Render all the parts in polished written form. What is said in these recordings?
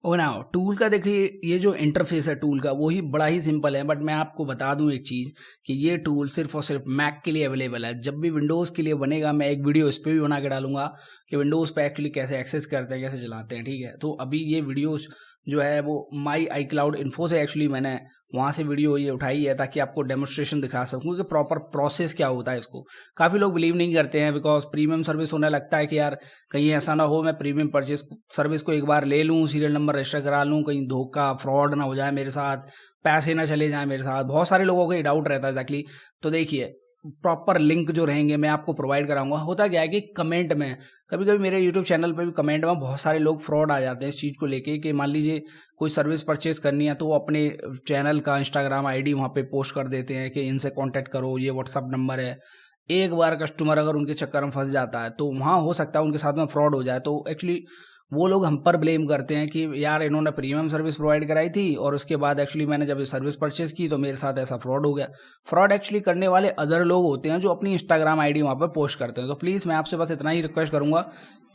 और ना टूल का देखिए, ये जो इंटरफेस है टूल का वो ही बड़ा ही सिंपल है, बट मैं आपको बता दूं एक चीज़ कि ये टूल सिर्फ और सिर्फ मैक के लिए अवेलेबल है। जब भी विंडोज़ के लिए बनेगा मैं एक वीडियो इस पर भी बना के डालूंगा कि विंडोज़ पे एक्चुअली कैसे एक्सेस करते हैं, कैसे चलाते हैं। ठीक है, तो अभी ये वीडियोस जो है वो माई आई क्लाउड इन्फो से एक्चुअली मैंने वहाँ से वीडियो ये उठाई है ताकि आपको डेमोस्ट्रेशन दिखा सकूँ कि प्रॉपर प्रोसेस क्या होता है इसको। काफ़ी लोग बिलीव नहीं करते हैं बिकॉज प्रीमियम सर्विस होने लगता है कि यार कहीं ऐसा ना हो मैं प्रीमियम परचेज सर्विस को एक बार ले लूँ, सीरियल नंबर रजिस्टर करा लूँ, कहीं धोखा फ्रॉड ना हो जाए मेरे साथ, पैसे ना चले जाए मेरे साथ। बहुत सारे लोगों को ये डाउट रहता है एक्चुअली। तो देखिए प्रॉपर लिंक जो रहेंगे मैं आपको प्रोवाइड कराऊंगा। होता क्या है कि कमेंट में कभी कभी मेरे यूट्यूब चैनल पे भी कमेंट में बहुत सारे लोग फ्रॉड आ जाते हैं इस चीज़ को लेके कि मान लीजिए कोई सर्विस परचेज करनी है तो वो अपने चैनल का इंस्टाग्राम आईडी वहाँ पे पोस्ट कर देते हैं कि इनसे कांटेक्ट करो, ये व्हाट्सअप नंबर है। एक बार कस्टमर अगर उनके चक्कर में फंस जाता है तो वहाँ हो सकता है उनके साथ में फ्रॉड हो जाए। तो एक्चुअली वो लोग हम पर ब्लेम करते हैं कि यार इन्होंने प्रीमियम सर्विस प्रोवाइड कराई थी और उसके बाद एक्चुअली मैंने जब सर्विस परचेज की तो मेरे साथ ऐसा फ्रॉड हो गया। फ्रॉड एक्चुअली करने वाले अदर लोग होते हैं जो अपनी इंस्टाग्राम आईडी वहाँ पर पोस्ट करते हैं। तो प्लीज़ मैं आपसे बस इतना ही रिक्वेस्ट करूंगा,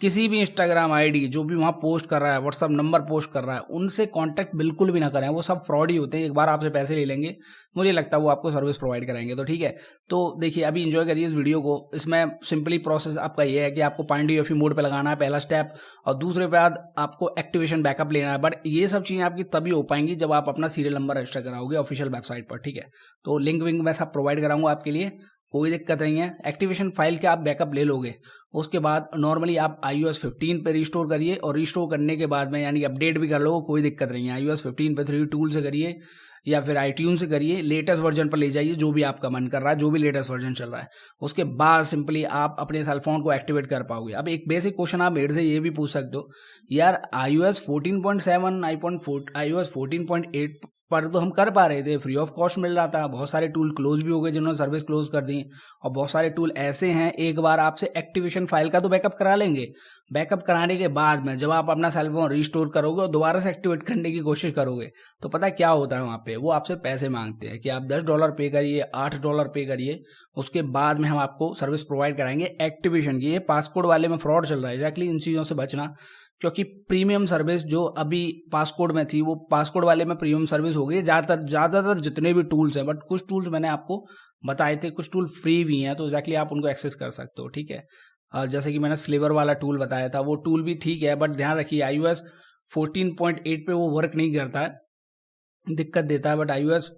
किसी भी इंस्टाग्राम आईडी जो भी वहाँ पोस्ट कर रहा है, व्हाट्सअप नंबर पोस्ट कर रहा है, उनसे कांटेक्ट बिल्कुल भी ना करें। वो सब फ्रॉड ही होते हैं, एक बार आपसे पैसे ले लेंगे, मुझे लगता है वो आपको सर्विस प्रोवाइड कराएंगे। तो ठीक है, तो देखिए अभी एंजॉय करिए इस वीडियो को। इसमें सिंपली प्रोसेस आपका ये है कि आपको पाइंड यूएफई मोड पे लगाना है पहला स्टेप, और दूसरे पे बाद आपको एक्टिवेशन बैकअप लेना है। बट ये सब चीज़ें आपकी तभी हो पाएंगी जब आप अपना सीरियल नंबर रजिस्टर कराओगे ऑफिशियल वेबसाइट पर। ठीक है, तो लिंक विंक मैं सब प्रोवाइड कराऊंगा आपके लिए, कोई दिक्कत नहीं है। एक्टिवेशन फाइल के आप बैकअप ले लोगे, उसके बाद नॉर्मली आप iOS 15 पे रिस्टोर करिए, और रिस्टोर करने के बाद में यानी अपडेट भी कर लो, कोई दिक्कत नहीं है। iOS 15 पे 3 टूल से करिए या फिर iTunes से करिए, लेटेस्ट वर्जन पर ले जाइए जो भी आपका मन कर रहा है, जो भी लेटेस्ट वर्जन चल रहा है। उसके बाद सिंपली आप अपने सेल फोन को एक्टिवेट कर पाओगे। अब एक बेसिक क्वेश्चन आप मेरे से ये भी पूछ सकते हो, यार iOS 14.7 iOS 14.8 पर तो हम कर पा रहे थे, फ्री ऑफ कॉस्ट मिल रहा था, बहुत सारे टूल क्लोज भी हो गए जिन्होंने सर्विस क्लोज कर दी, और बहुत सारे टूल ऐसे हैं एक बार आपसे एक्टिवेशन फाइल का तो बैकअप करा लेंगे। बैकअप कराने के बाद में जब आप अपना सेल फोन रिस्टोर करोगे और दोबारा से एक्टिवेट करने की कोशिश करोगे तो पता क्या होता है, वहाँ पे वो आपसे पैसे मांगते हैं कि आप $10 पे करिए, $8 पे करिए, उसके बाद में हम आपको सर्विस प्रोवाइड कराएंगे एक्टिवेशन की। ये पासकोड वाले में फ्रॉड चल रहा है, एक्जैक्टली इन चीज़ों से बचना, क्योंकि प्रीमियम सर्विस जो अभी पासकोड में थी वो पासकोड वाले में प्रीमियम सर्विस हो गई। ज़्यादातर जितने भी टूल्स हैं, बट कुछ टूल्स मैंने आपको बताए थे, कुछ टूल फ्री भी हैं, तो एक्जैक्टली आप उनको एक्सेस कर सकते हो। ठीक है, जैसे कि मैंने स्लीवर वाला टूल बताया था, वो टूल भी ठीक है, बट ध्यान रखिए iOS 14.8 पे वो वर्क नहीं करता है, दिक्कत देता है। बट iOS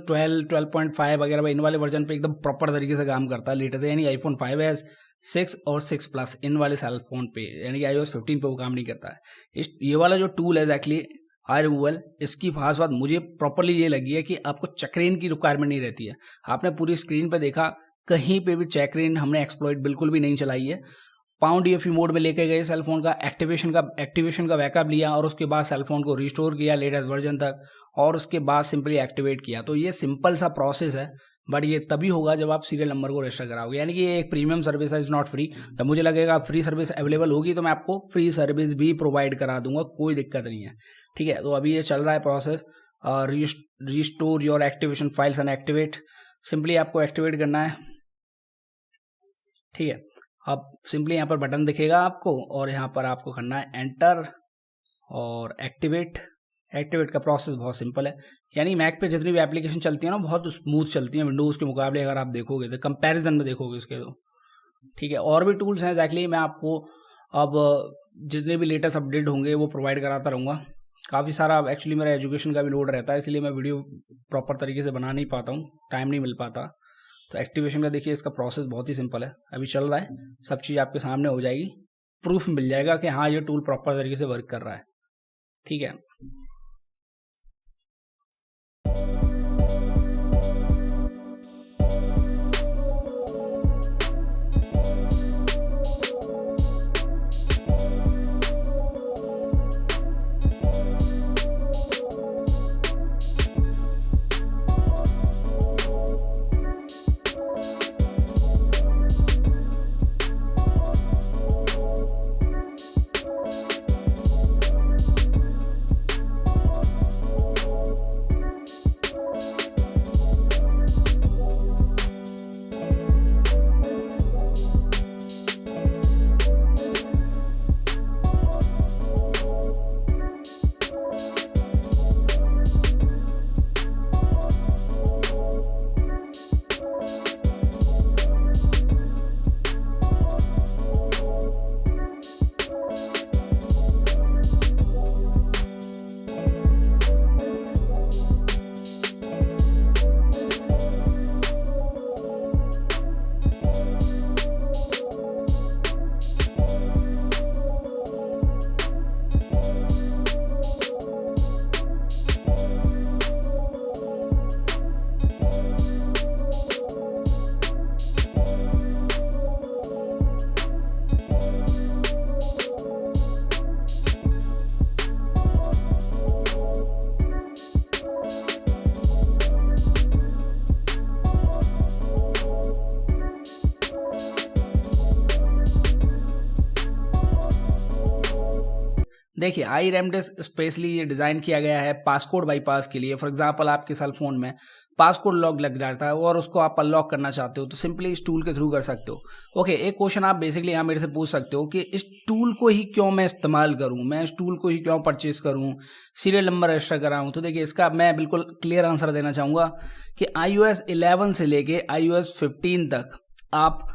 12, 12.5 वगैरह इन वाले वर्जन पे एकदम प्रॉपर तरीके से काम करता है लेटेस्ट, यानी iPhone 5s 6 और 6 प्लस इन वाले सेल फोन पे, यानी कि iOS 15 पे वो काम नहीं करता है। ये वाला जो टूल है एक्चुअली हाई रिमूवल, इसकी खास बात मुझे प्रॉपरली ये लगी है कि आपको चेकरेन की रिक्वायरमेंट नहीं रहती है। आपने पूरी स्क्रीन पे देखा, कहीं पे भी चेकरेन हमने एक्सप्लॉइट बिल्कुल भी नहीं चलाई है। पाउंड यूएफई मोड में लेके गए सेल फोन का, एक्टिवेशन का बैकअप लिया, और उसके बाद सेल फोन को रिस्टोर किया लेटेस्ट वर्जन तक, और उसके बाद सिंपली एक्टिवेट किया। तो ये सिंपल सा प्रोसेस है, बट ये तभी होगा जब आप सीरियल नंबर को रजिस्टर कराओगे, यानी कि ये एक प्रीमियम सर्विस है, इज नॉट फ्री। जब मुझे लगेगा फ्री सर्विस अवेलेबल होगी तो मैं आपको फ्री सर्विस भी प्रोवाइड करा दूंगा, कोई दिक्कत नहीं है। ठीक है, तो अभी ये चल रहा है process, restore your activation files and activate. Simply आपको एक्टिवेट करना है। ठीक है, अब सिंपली यहाँ पर बटन दिखेगा आपको, और यहाँ पर आपको करना है एंटर और एक्टिवेट। एक्टिवेट का प्रोसेस बहुत सिंपल है, यानी मैक पे जितनी भी एप्लीकेशन चलती है ना बहुत स्मूथ चलती हैं विंडोज़ के मुकाबले, अगर आप देखोगे तो कंपैरिजन में देखोगे उसके तो। ठीक है, और भी टूल्स हैं एक्चुअली, मैं आपको अब जितने भी लेटेस्ट अपडेट होंगे वो प्रोवाइड कराता रहूँगा। काफ़ी सारा एक्चुअली मेरा एजुकेशन का भी लोड रहता है, इसलिए मैं वीडियो प्रॉपर तरीके से बना नहीं पाता हूँ, टाइम नहीं मिल पाता। तो एक्टिवेशन का देखिए, इसका प्रोसेस बहुत ही सिंपल है, अभी चल रहा है, सब चीज़ आपके सामने हो जाएगी, प्रूफ मिल जाएगा कि हाँ ये टूल प्रॉपर तरीके से वर्क कर रहा है। ठीक है, देखिए आई रेमडेस स्पेशली ये डिज़ाइन किया गया है पासकोड बाईपास के लिए। फॉर एग्जांपल आपके सेल फोन में पासकोड लॉक लग जाता है और उसको आप अनलॉक करना चाहते हो तो सिंपली इस टूल के थ्रू कर सकते हो। ओके, एक क्वेश्चन आप बेसिकली यहाँ मेरे से पूछ सकते हो कि इस टूल को ही क्यों मैं इस्तेमाल करूँ, मैं इस टूल को ही क्यों परचेज करूँ, सीरियल नंबर रजिस्टर कराऊँ। तो देखिए इसका मैं बिल्कुल क्लियर आंसर देना चाहूँगा कि iOS 11 से लेके iOS 15 तक आप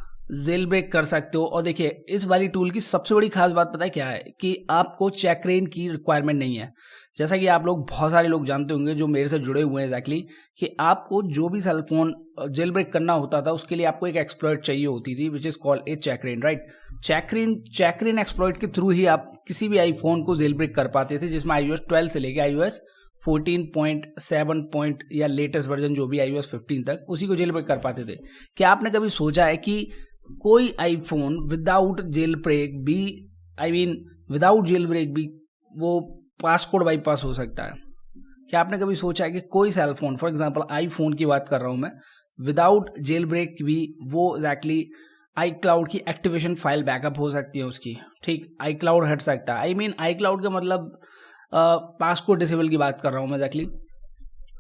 जेल ब्रेक कर सकते हो। और देखिए इस वाली टूल की सबसे बड़ी खास बात पता है क्या है कि आपको चेकरेन की रिक्वायरमेंट नहीं है। जैसा कि आप लोग बहुत सारे लोग जानते होंगे जो मेरे से जुड़े हुए हैं एग्जैक्टली कि आपको जो भी सेल फोन जेल ब्रेक करना होता था उसके लिए आपको एक एक्सप्लॉइट चाहिए होती थी which is called a checkra1n, right. Checkra1n exploit के थ्रू ही आप किसी भी आईफोन को जेल ब्रेक कर पाते थे, जिसमें iOS 12 से लेके iOS 14.7 या लेटेस्ट वर्जन जो भी iOS 15 तक उसी को जेल ब्रेक कर पाते थे। क्या आपने कभी सोचा है कि कोई आईफोन विदाउट जेल ब्रेक भी विदाउट जेल ब्रेक भी वो पासकोड बाईपास हो सकता है? क्या आपने कभी सोचा है कि कोई cell phone, for example iPhone की बात कर रहा हूं मैं, विदाउट जेल ब्रेक भी वो एग्जैक्टली आई क्लाउड की एक्टिवेशन फाइल बैकअप हो सकती है उसकी, ठीक, आई क्लाउड हट सकता है। आई क्लाउड का मतलब पासकोड डिसेबल की बात कर रहा हूं मैं एग्जैक्टली।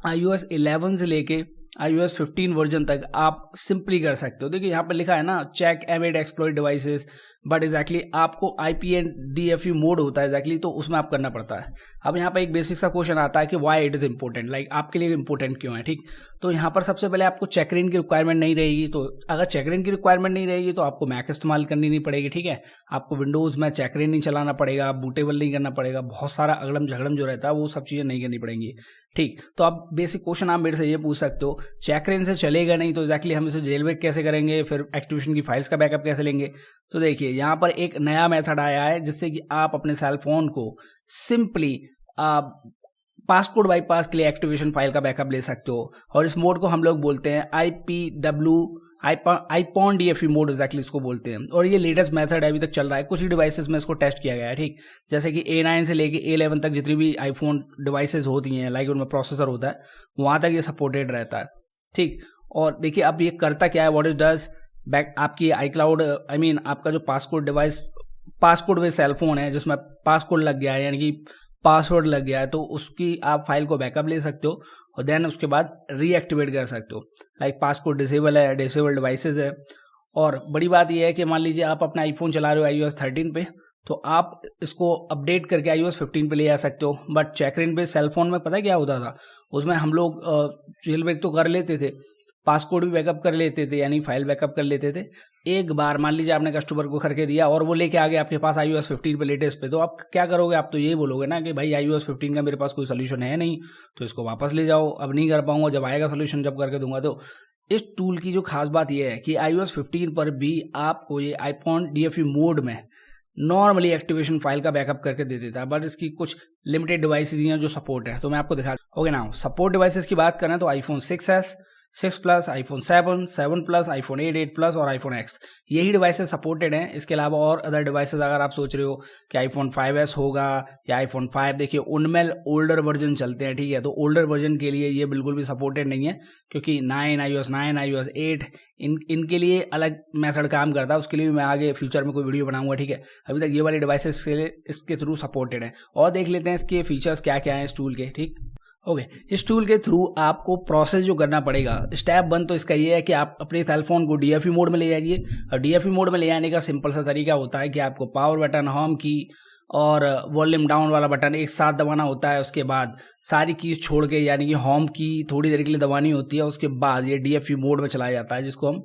iOS 11 से लेके iOS 15 वर्जन तक आप सिंपली कर सकते हो। देखिए यहाँ पर लिखा है ना checkm8 exploit devices, but exactly आपको IP एंड DFU मोड होता है एग्जैक्टली, तो उसमें आप करना पड़ता है। अब यहाँ पर एक बेसिक सा क्वेश्चन आता है कि why it is important, like आपके लिए इंपॉर्टेंट क्यों है, ठीक। तो यहाँ पर सबसे पहले आपको चेकरेन की रिक्वायरमेंट नहीं रहेगी। तो अगर चेकरेन की रिक्वायरमेंट नहीं रहेगी तो आपको मैक इस्तेमाल करनी नहीं पड़ेगी, ठीक है। आपको विंडोज में चेकरेन नहीं चलाना पड़ेगा, बूटेबल नहीं करना पड़ेगा, बहुत सारा अगड़म झगड़म जो रहता है वो सब चीज़ें नहीं करनी पड़ेंगी, ठीक। तो अब बेसिक क्वेश्चन आप मेरे से ये पूछ सकते हो चेकरेन से चलेगा नहीं तो एग्जैक्टली हम इसे जेल ब्रेक कैसे करेंगे, फिर एक्टिवेशन की फाइल्स का बैकअप कैसे लेंगे। तो देखिए यहाँ पर एक नया मेथड आया है जिससे कि आप अपने सेल फोन को सिंपली पासकोड बाईपास के लिए एक्टिवेशन फाइल का बैकअप ले सकते हो। और इस मोड को हम लोग बोलते हैं आईपॉन DFU मोड एग्जैक्टली इसको बोलते हैं। और ये लेटेस्ट मेथड अभी तक चल रहा है, कुछ ही डिवाइसेस में इसको टेस्ट किया गया है, ठीक। जैसे कि A9 से लेके A11 तक जितनी भी आईफोन डिवाइसेस होती हैं, लाइक उनमें प्रोसेसर होता है, वहां तक ये सपोर्टेड रहता है, ठीक। और देखिए अब ये करता क्या है, व्हाट इट डज, बैक आपकी आई क्लाउड आपका जो पासकोड बेस्ड सेल फोन है जिसमें पासकोड लग गया है यानी कि पासवर्ड लग गया है, तो उसकी आप फाइल को बैकअप ले सकते हो और देन उसके बाद रीएक्टिवेट कर सकते हो। लाइक पासकोड डिसेबल है, डिसेबल डिवाइसेस है। और बड़ी बात यह है कि मान लीजिए आप अपना आईफोन चला रहे हो iOS 13 पे, तो आप इसको अपडेट करके iOS 15 पे ले आ सकते हो। बट चेकरेन पे सेल फोन में पता है क्या होता था, उसमें हम लोग जेल ब्रेक तो कर लेते थे, पासकोड भी बैकअप कर लेते थे यानी फाइल बैकअप कर लेते थे। एक बार मान लीजिए आपने कस्टमर को करके दिया और वो लेके आ गया आपके पास iOS 15 पे लेटेस्ट पे, तो आप क्या करोगे, आप तो ये बोलोगे ना कि भाई iOS 15 का मेरे पास कोई सोल्यूशन है नहीं, तो इसको वापस ले जाओ, अब नहीं कर पाऊंगा, जब आएगा सोल्यूशन जब करके दूंगा। तो इस टूल की जो खास बात यह है कि iOS 15 पर भी आपको ये आईपॉन DFU मोड में नॉर्मली एक्टिवेशन फाइल का बैकअप करके दे देता है, बट इसकी कुछ लिमिटेड डिवाइसेज हैं जो सपोर्ट है, तो मैं आपको दिखा। ओके ना, सपोर्ट डिवाइसेज की बात करें तो iPhone 6s, 6 plus, iPhone 7, 7 plus, iPhone 8, 8 plus और iPhone X, यही डिवाइसेस सपोर्टेड हैं। इसके अलावा और अदर डिवाइसेस अगर आप सोच रहे हो कि iPhone 5s होगा या iPhone 5, देखिए उनमें ओल्डर वर्जन चलते हैं, ठीक है। तो ओल्डर वर्जन के लिए ये बिल्कुल भी सपोर्टेड नहीं है क्योंकि 9, iOS 9, iOS 8 इनके लिए अलग मेथड काम करता है, उसके लिए मैं आगे फ्यूचर में कोई वीडियो बनाऊंगा, ठीक है। अभी तक ये वाले डिवाइसेस के लिए इसके थ्रू सपोर्टेड है। और देख लेते हैं इसके फीचर्स क्या क्या हैं इस टूल के, ठीक। ओके, इस टूल के थ्रू आपको प्रोसेस जो करना पड़ेगा, स्टेप 1 तो इसका ये है कि आप अपने सेल फोन को DFU मोड में ले जाइए। और DFU मोड में ले जाने का सिंपल सा तरीका होता है कि आपको पावर बटन, होम की और वॉल्यूम डाउन वाला बटन एक साथ दबाना होता है। उसके बाद सारी कीज छोड़ के यानी कि होम की थोड़ी देर के लिए दबानी होती है, उसके बाद ये DFU मोड में चलाया जाता है जिसको हम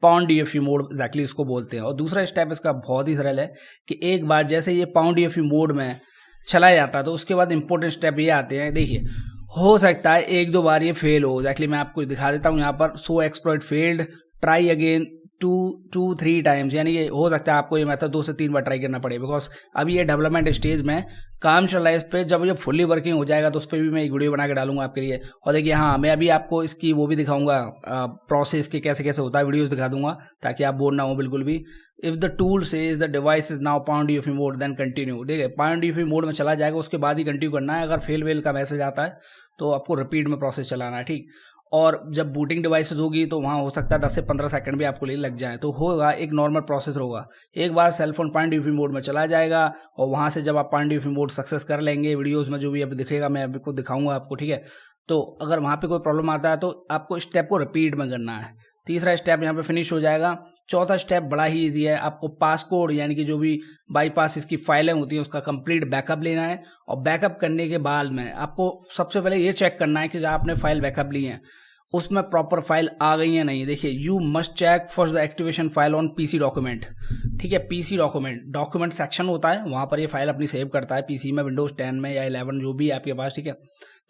पाउंड DFU मोड एग्जैक्टली इसको बोलते हैं। और दूसरा स्टेप इसका बहुत ही सरल है कि एक बार जैसे ये पाउंड DFU मोड में चलाया जाता है तो उसके बाद इंपॉर्टेंट स्टेप ये आते हैं। देखिए हो सकता है 1-2 बार ये फेल हो, एग्जैक्टली मैं आपको दिखा देता हूँ यहाँ पर, so exploit failed, try again 2-3 times, यानी ये हो सकता है आपको ये मेथड 2 से 3 बार ट्राई करना पड़े, बिकॉज अभी ये डेवलपमेंट स्टेज में काम चल रहा है इस पर। जब ये फुल्ली वर्किंग हो जाएगा तो उस पर भी मैं एक वीडियो बना के डालूंगा आपके लिए। और देखिए हाँ, मैं अभी आपको इसकी वो भी दिखाऊंगा, प्रोसेस के कैसे कैसे होता है, वीडियोस दिखा दूंगा ताकि आप बोर ना हो बिल्कुल भी। If the tool says the device is now pound DFU mode then continue, देखिए पाउंड DFU मोड में चला जाएगा, उसके बाद ही कंटिन्यू करना है। अगर फेल वेल का मैसेज आता है तो आपको रिपीट में प्रोसेस चलाना है, ठीक। और जब बूटिंग डिवाइसेस होगी तो वहाँ हो सकता है 10 से 15 सेकंड भी आपको लिए लग जाए। तो होगा एक नॉर्मल प्रोसेस होगा। एक बार सेलफोन पॉइंट यूफी मोड में चला जाएगा और वहाँ से जब आप पॉइंट यूफी मोड सक्सेस कर लेंगे, वीडियोज़ में जो भी अभी दिखेगा मैं अभी को दिखाऊंगा आपको, ठीक है। तो अगर वहाँ पे कोई प्रॉब्लम आता है तो आपको स्टेप को रिपीट में करना है। तीसरा स्टेप यहाँ पे फिनिश हो जाएगा। चौथा स्टेप बड़ा ही इजी है, आपको पासकोड यानी कि जो भी बाईपास इसकी फाइलें होती हैं उसका कंप्लीट बैकअप लेना है। और बैकअप करने के बाद में आपको सबसे पहले ये चेक करना है कि जहाँ आपने फाइल बैकअप ली है उसमें प्रॉपर फाइल आ गई है नहीं। देखिए, you must check for the activation file on PC document, ठीक है। पीसी डॉक्यूमेंट सेक्शन होता है, वहाँ पर ये फाइल अपनी सेव करता है पीसी में, विंडोज 10 में या 11 जो भी है आपके पास, ठीक है।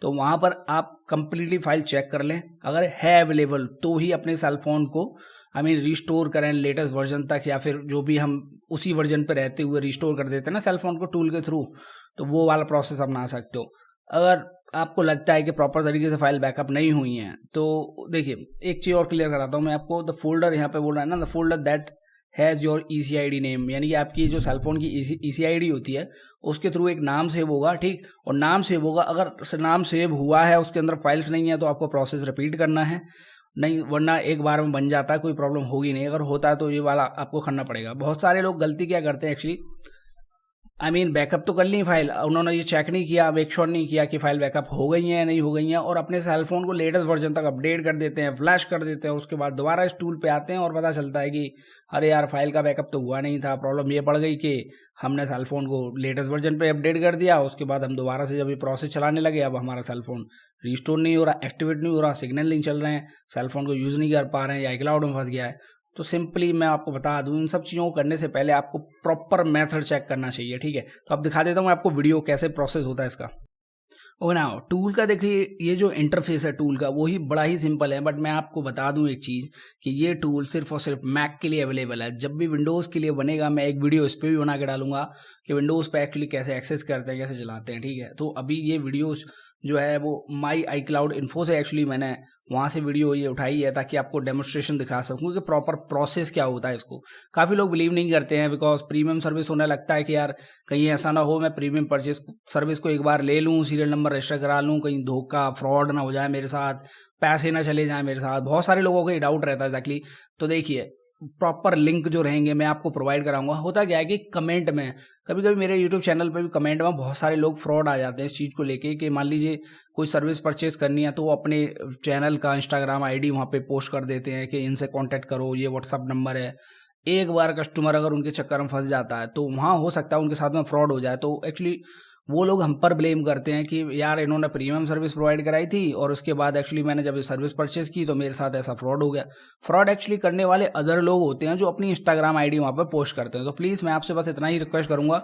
तो वहाँ पर आप कंप्लीटली फाइल चेक कर लें, अगर है अवेलेबल तो ही अपने सेलफोन को रिस्टोर करें लेटेस्ट वर्जन तक, या फिर जो भी हम उसी वर्जन पर रहते हुए रिस्टोर कर देते हैं ना सेलफोन को टूल के थ्रू, तो वो वाला प्रोसेस अपना सकते हो। अगर आपको लगता है कि प्रॉपर तरीके से फाइल बैकअप नहीं हुई है तो देखिए, एक चीज़ और क्लियर कराता हूँ मैं आपको। द फोल्डर यहाँ पे बोल रहा है ना, the folder that has your ECID name, यानी कि आपकी जो सेलफोन की ECID होती है उसके थ्रू एक नाम सेव होगा, ठीक। और नाम सेव होगा, अगर नाम सेव हुआ है उसके अंदर फाइल्स नहीं है तो आपको प्रोसेस रिपीट करना है, नहीं वरना एक बार में बन जाता है, कोई प्रॉब्लम होगी नहीं। अगर होता है तो ये वाला आपको करना पड़ेगा। बहुत सारे लोग गलती क्या करते हैं एक्चुअली, बैकअप तो कर ली फाइल, उन्होंने ये चेक नहीं किया, मेक श्योर नहीं किया कि फाइल बैकअप हो गई है या नहीं हो गई है, और अपने सेलफोन को लेटेस्ट वर्जन तक अपडेट कर देते हैं, फ्लैश कर देते हैं। उसके बाद दोबारा इस टूल पे आते हैं और पता चलता है कि अरे यार फाइल का बैकअप तो हुआ नहीं था। प्रॉब्लम ये पड़ गई कि हमने सेलफोन को लेटेस्ट वर्जन पे अपडेट कर दिया, उसके बाद हम दोबारा से जब ये प्रोसेस चलाने लगे, अब हमारा सेलफोन रिस्टोर नहीं हो रहा, एक्टिवेट नहीं हो रहा, सिग्नल नहीं चल रहे हैं, सेलफोन को यूज़ नहीं कर पा रहे हैं, या iCloud में फंस गया है। तो सिंपली मैं आपको बता दूं, इन सब चीज़ों को करने से पहले आपको प्रॉपर मेथड चेक करना चाहिए, ठीक है। तो अब दिखा देता हूँ आपको वीडियो कैसे प्रोसेस होता है इसका। और ना टूल का देखिए, ये जो इंटरफेस है टूल का वो ही बड़ा ही सिंपल है, बट मैं आपको बता दूं एक चीज़ कि ये टूल सिर्फ और सिर्फ मैक के लिए अवेलेबल है। जब भी विंडोज़ के लिए बनेगा मैं एक वीडियो इस पर भी बना के डालूंगा कि विंडोज़ पे एक्चुअली कैसे एक्सेस करते हैं, कैसे चलाते हैं, ठीक है। तो अभी ये वीडियोज़ जो है वो माई iCloud इन्फो से एक्चुअली मैंने वहाँ से वीडियो ये उठाई है ताकि आपको डेमोस्ट्रेशन दिखा सकूँ कि प्रॉपर प्रोसेस क्या होता है इसको। काफ़ी लोग बिलीव नहीं करते हैं बिकॉज प्रीमियम सर्विस होने लगता है कि यार कहीं ऐसा ना हो मैं प्रीमियम परचेज सर्विस को एक बार ले लूँ, सीरियल नंबर रजिस्टर करा लूँ, कहीं धोखा फ्रॉड ना हो जाए मेरे साथ, पैसे ना चले जाए मेरे साथ। बहुत सारे लोगों को ये डाउट रहता है एक्चुअली। तो देखिए, प्रॉपर लिंक जो रहेंगे मैं आपको प्रोवाइड कराऊंगा। होता क्या है कि कमेंट में कभी कभी मेरे यूट्यूब चैनल पे भी कमेंट में बहुत सारे लोग फ्रॉड आ जाते हैं इस चीज़ को लेके कि मान लीजिए कोई सर्विस परचेज करनी है तो वो अपने चैनल का इंस्टाग्राम आईडी वहाँ पे पोस्ट कर देते हैं कि इनसे कांटेक्ट करो, ये व्हाट्सअप नंबर है। एक बार कस्टमर अगर उनके चक्कर में फंस जाता है तो वहाँ हो सकता है उनके साथ में फ्रॉड हो जाए। तो एक्चुअली वो लोग हम पर ब्लेम करते हैं कि यार इन्होंने प्रीमियम सर्विस प्रोवाइड कराई थी और उसके बाद एक्चुअली मैंने जब सर्विस परचेज की तो मेरे साथ ऐसा फ्रॉड हो गया। फ्रॉड एक्चुअली करने वाले अदर लोग होते हैं जो अपनी इंस्टाग्राम आईडी वहाँ पर पोस्ट करते हैं। तो प्लीज़ मैं आपसे बस इतना ही रिक्वेस्ट करूँगा,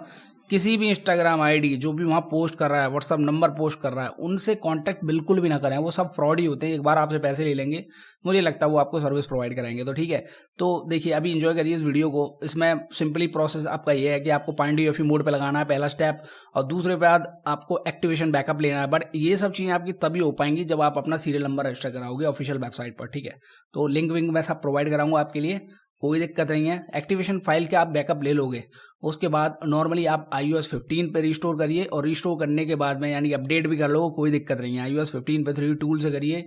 किसी भी इंस्टाग्राम आईडी जो भी वहाँ पोस्ट कर रहा है, व्हाट्सअप नंबर पोस्ट कर रहा है, उनसे कांटेक्ट बिल्कुल भी ना करें। वो सब फ्रॉड ही होते हैं, एक बार आपसे पैसे ले लेंगे, मुझे लगता है वो आपको सर्विस प्रोवाइड कराएंगे। तो ठीक है, तो देखिए अभी एंजॉय करिए इस वीडियो को। इसमें सिंपली प्रोसेस आपका ये है कि आपको पॉइंट यूएफई मोड पे लगाना है पहला स्टेप, और दूसरे पे बाद आपको एक्टिवेशन बैकअप लेना है। बट ये सब चीज़ें आपकी तभी हो पाएंगी जब आप अपना सीरियल नंबर रजिस्टर कराओगे ऑफिशियल वेबसाइट पर, ठीक है। तो लिंक विंक मैं सब प्रोवाइड कराऊंगा आपके लिए, कोई दिक्कत नहीं है। एक्टिवेशन फाइल के आप बैकअप ले लोगे, उसके बाद नॉर्मली आप iOS 15 पे रिस्टोर करिए, और रिस्टोर करने के बाद में यानी अपडेट भी कर लो, कोई दिक्कत नहीं है। iOS 15 पे 3 टूल से करिए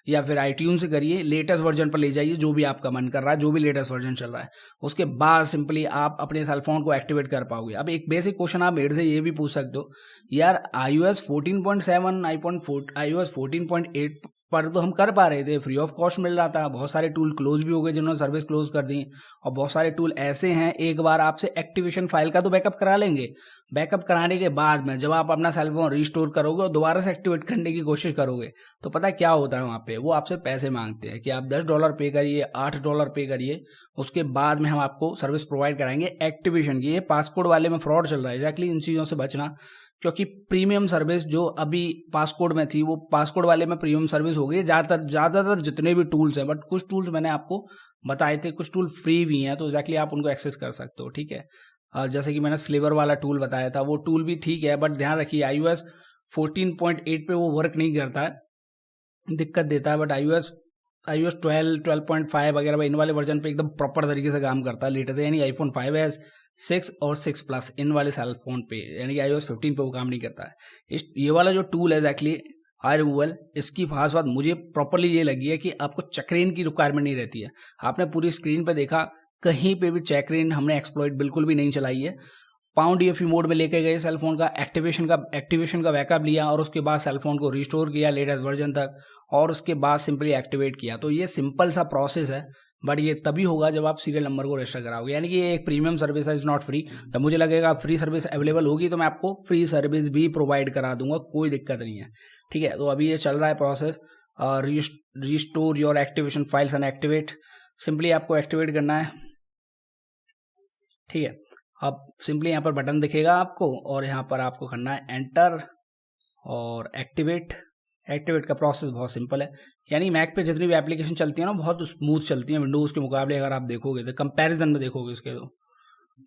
या फिर iTunes से करिए, लेटेस्ट वर्जन पर ले जाइए जो भी आपका मन कर रहा है, जो भी लेटेस्ट वर्जन चल रहा है। उसके बाद सिंपली आप अपने सेलफोन को एक्टिवेट कर पाओगे। अब एक बेसिक क्वेश्चन आप मेरे से ये भी पूछ सकते हो, यार iOS 14.7 iOS 14.8 पर तो हम कर पा रहे थे, फ्री ऑफ कॉस्ट मिल रहा था, बहुत सारे टूल क्लोज भी हो गए जिन्होंने सर्विस क्लोज कर दी, और बहुत सारे टूल ऐसे हैं एक बार आपसे एक्टिवेशन फाइल का तो बैकअप करा लेंगे। बैकअप कराने के बाद में जब आप अपना सेलफोन रिस्टोर करोगे और दोबारा से एक्टिवेट करने की कोशिश करोगे तो पता क्या होता है, वहाँ पे वो आपसे पैसे मांगते हैं कि आप $10 पे करिए, $8 पे करिए, उसके बाद में हम आपको सर्विस प्रोवाइड कराएंगे एक्टिवेशन की। ये पासकोड वाले में फ्रॉड चल रहा है, एक्जैक्टली इन चीज़ों से बचना, क्योंकि प्रीमियम सर्विस जो अभी पासकोड में थी वो पासकोड वाले में प्रीमियम सर्विस हो गई। ज़्यादातर जितने भी टूल्स हैं, बट कुछ टूल्स मैंने आपको बताए थे, कुछ टूल फ्री भी हैं, तो एक्जैक्टली आप उनको एक्सेस कर सकते हो, ठीक है। जैसे कि मैंने स्लीवर वाला टूल बताया था, वो टूल भी ठीक है, बट ध्यान रखिए iOS 14.8 पे वो वर्क नहीं करता है, दिक्कत देता है। बट iOS 12, 12.5 वगैरह इन वाले वर्जन पे एकदम प्रॉपर तरीके से काम करता है लेटेस्ट, यानी iPhone 5s 6 और 6 प्लस इन वाले सेल फोन पे, यानी कि iOS 15 पे वो काम नहीं करता है। ये वाला जो टूल है एक्चुअली हाई रिमूवल। इसकी खास बात मुझे प्रॉपरली ये लगी है कि आपको चेकरेन की रिक्वायरमेंट नहीं रहती है। आपने पूरी स्क्रीन पे देखा, कहीं पे भी चेकरेन हमने एक्सप्लॉइट बिल्कुल भी नहीं चलाई है। पाउंड ईएफई मोड में लेके गए सेलफोन का, एक्टिवेशन का बैकअप लिया और उसके बाद सेलफोन को रिस्टोर किया लेटेस्ट वर्जन तक, और उसके बाद सिंपली एक्टिवेट किया। तो ये सिंपल सा प्रोसेस है, बट ये तभी होगा जब आप सीरियल नंबर को रजिस्टर कराओगे, यानी कि ये एक प्रीमियम सर्विस है, इज नॉट फ्री। जब मुझे लगेगा फ्री सर्विस अवेलेबल होगी तो मैं आपको फ्री सर्विस भी प्रोवाइड करा दूंगा, कोई दिक्कत नहीं है, ठीक है। तो अभी ये चल रहा है process, restore your activation files and activate. Simply आपको एक्टिवेट करना है, ठीक है। अब सिंपली यहाँ पर बटन दिखेगा आपको और यहाँ पर आपको करना है एंटर और एक्टिवेट। एक्टिवेट का प्रोसेस बहुत सिंपल है, यानी मैक पे जितनी भी एप्लीकेशन चलती है ना बहुत स्मूथ चलती हैं विंडोज़ के मुकाबले, अगर आप देखोगे तो कंपैरिजन में देखोगे इसके तो,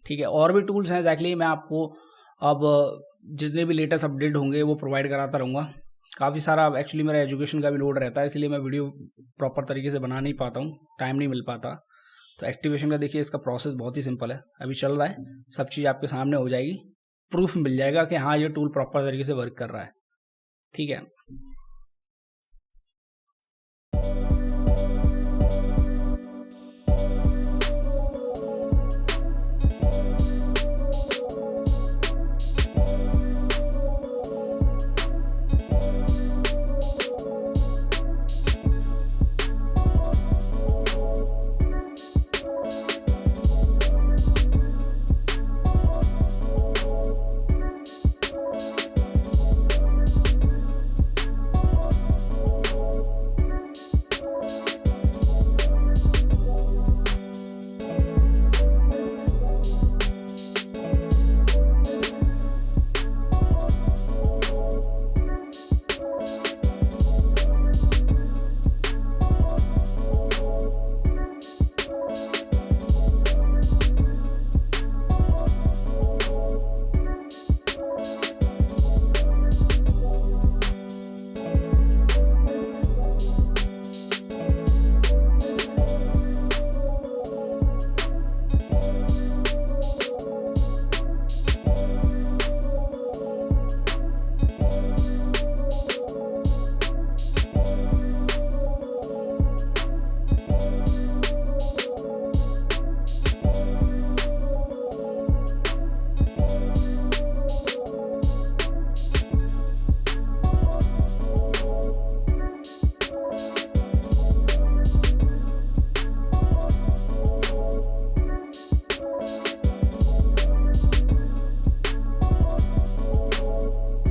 ठीक है। और भी टूल्स हैं एग्जैक्टली, मैं आपको अब जितने भी लेटेस्ट अपडेट होंगे वो प्रोवाइड कराता रहूँगा। काफ़ी सारा एक्चुअली मेरा एजुकेशन का भी लोड रहता है, इसलिए मैं वीडियो प्रॉपर तरीके से बना नहीं पाता हूँ, टाइम नहीं मिल पाता। तो एक्टिवेशन का देखिए, इसका प्रोसेस बहुत ही सिंपल है, अभी चल रहा है, सब चीज़ आपके सामने हो जाएगी, प्रूफ मिल जाएगा कि हाँ ये टूल प्रॉपर तरीके से वर्क कर रहा है, ठीक है।